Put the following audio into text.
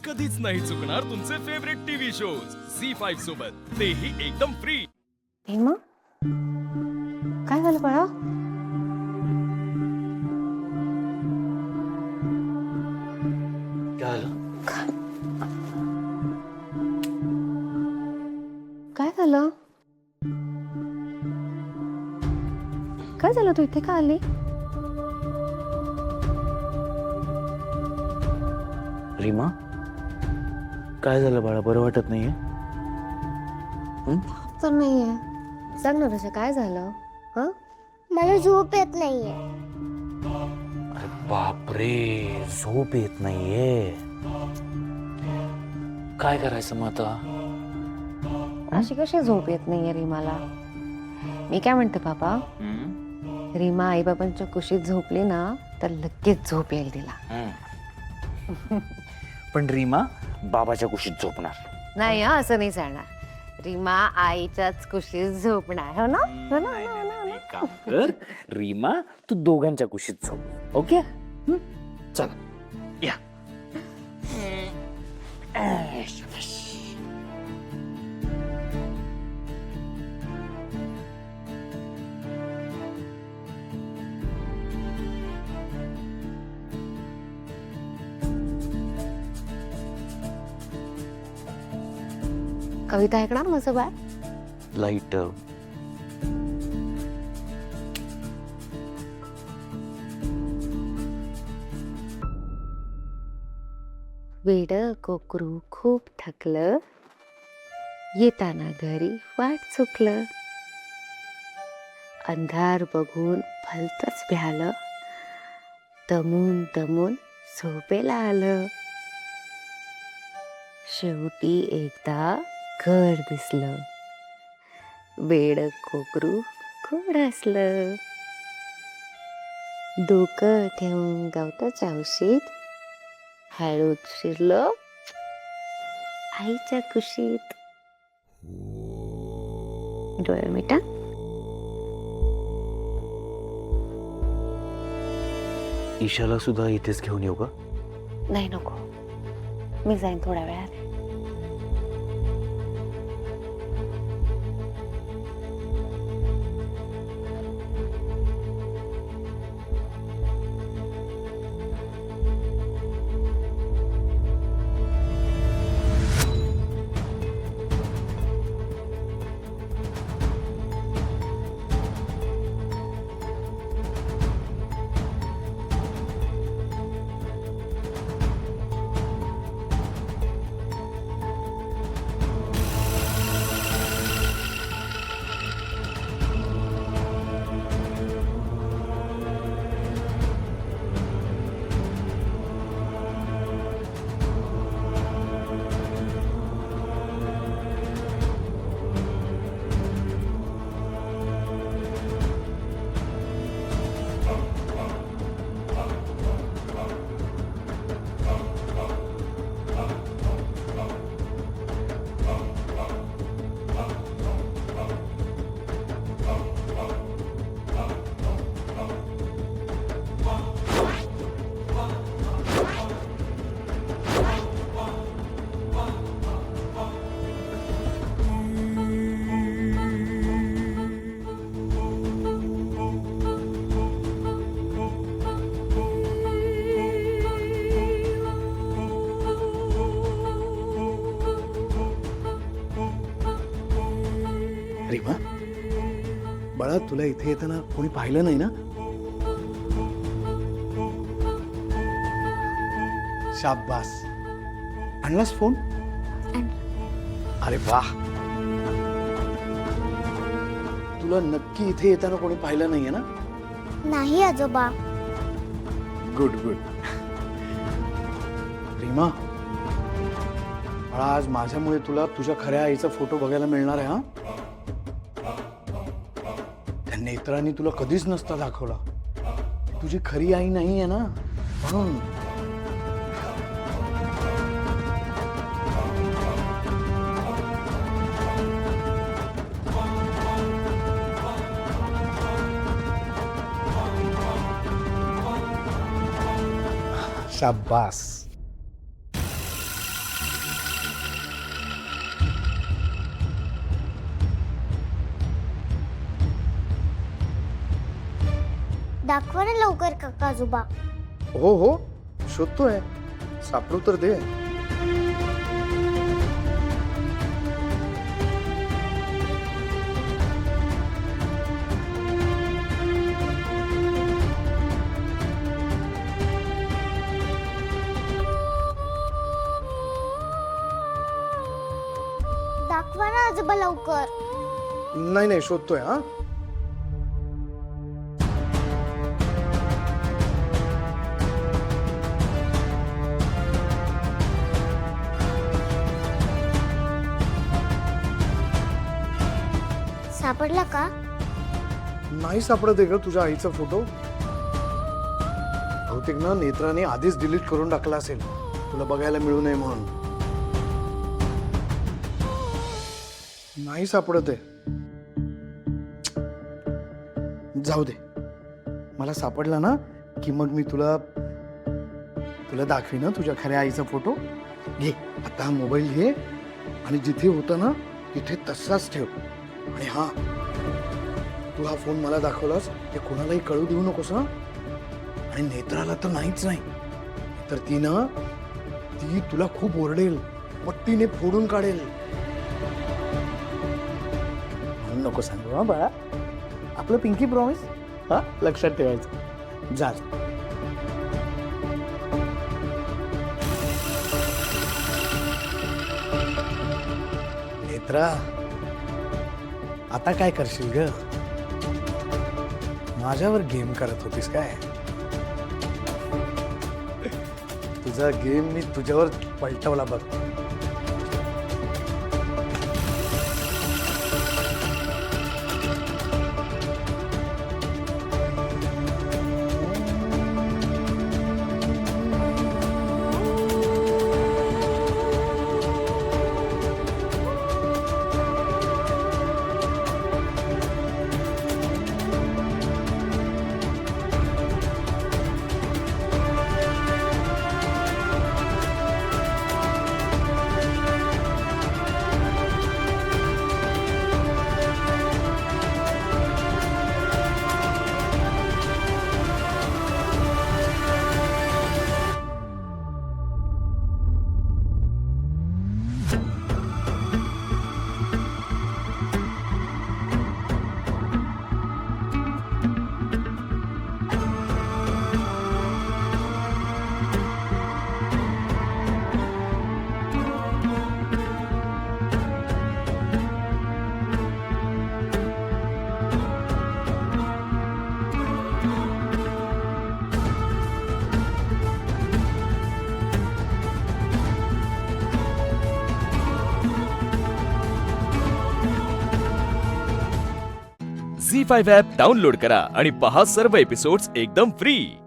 कधीच नाही चुकणार तुमचे फेवरेट टीव्ही शोज झी5 सोबत, तेही एकदम फ्री. हेमा, काय झालं बाळा? काय झालं? काय झालं, तू इथे का आली? रीमा, काय झालं बाळा? बरं वाटत नाहीये? तर नाहीये. सांग ना रशा, काय झालं? हा, मला झोप येत नाहीये. अरे बापरे, झोप येत नाहीये. काय करायचं मग आता? अशी कशी झोप येत नाहीये रीमाला? मी काय म्हणते बाबा, रीमा आई बाबांच्या कुशीत झोपली ना तर लगेच झोप येईल तिला. पण रीमा बाबाच्या कुशीत झोपणार नाही हा, असं नाही चालणार. रीमा आईच्याच कुशीत झोपणार, हो ना? हो ना, हो ना, हो ना, हो ना? काम कर रीमा, तू दोघांच्या कुशीत झोप. ओके, चल या. कविता ऐकणार माझं बाळ? लाईट वेड कोकरू खूप थकलं, येताना घरी वाट चुकलं. अंधार बघून भलतच भ्यालं, दमून दमून झोपेला आलं. शेवटी एकदा घर दिसलं, वेड कोकरू खूप हसलं. डोकं ठेवून गवताच्या उशीत हळूच शिरलं आईच्या कुशीत. डोळे मिटा. ईशाला सुद्धा इथेच घेऊन येऊ का? नाही नको, मी जाईन थोड्या वेळाने. रीमा, बाळा, तुला इथे येताना कोणी पाहिलं नाही ना? शाबास. आणलास फोन? अरे वाह. तुला नक्की इथे येताना कोणी पाहिलं नाहीये ना? नाही आजोबा. Good good. रीमा, बाळा, आज माझ्यामुळे तुला तुझ्या खऱ्या आईचा फोटो बघायला मिळणार आहे. हा, त्या नेत्रांनी तुला कधीच नसता दाखवला. तुझी खरी आई नाही आहे ना, म्हणून. शाबास. दाखवा ना लवकर काका आजोबा. हो हो शोधतोय, सापडू तर दे. दाखवा ना आजोबा लवकर. नाही नाही शोधतोय हा. सापडला का? नाही सापडत आहे ग तुझ्या आईचा फोटो. बहुतेक ना नेत्राने आधीच डिलीट करून टाकला असेल तुला बघायला मिळू नये म्हणून. नाही सापडत आहे. जाऊ दे, मला सापडला ना की मग मी तुला दाखवीन तुझ्या खऱ्या आईचा फोटो. घे आता हा मोबाईल घे आणि जिथे होता ना तिथे तसाच ठेव. आणि हा, तू हा फोन मला दाखवलास हे कोणालाही कळू देऊ नकोस हा. आणि नेत्राला तर नाहीच नाही, तर ती तुला खूप ओरडेल, पट्टीने फोडून काढेल. म्हणून नको सांगू हा बाळा. आपलं पिंकी प्रॉमिस हा लक्षात ठेवायचं. जा. नेत्रा आता काय करशील ग? माझ्यावर गेम करत होतीस काय? तुझा गेम मी तुझ्यावर पलटवला बघ. झी5 ॲप डाउनलोड करा आणि पहा सर्व एपिसोड्स एकदम फ्री.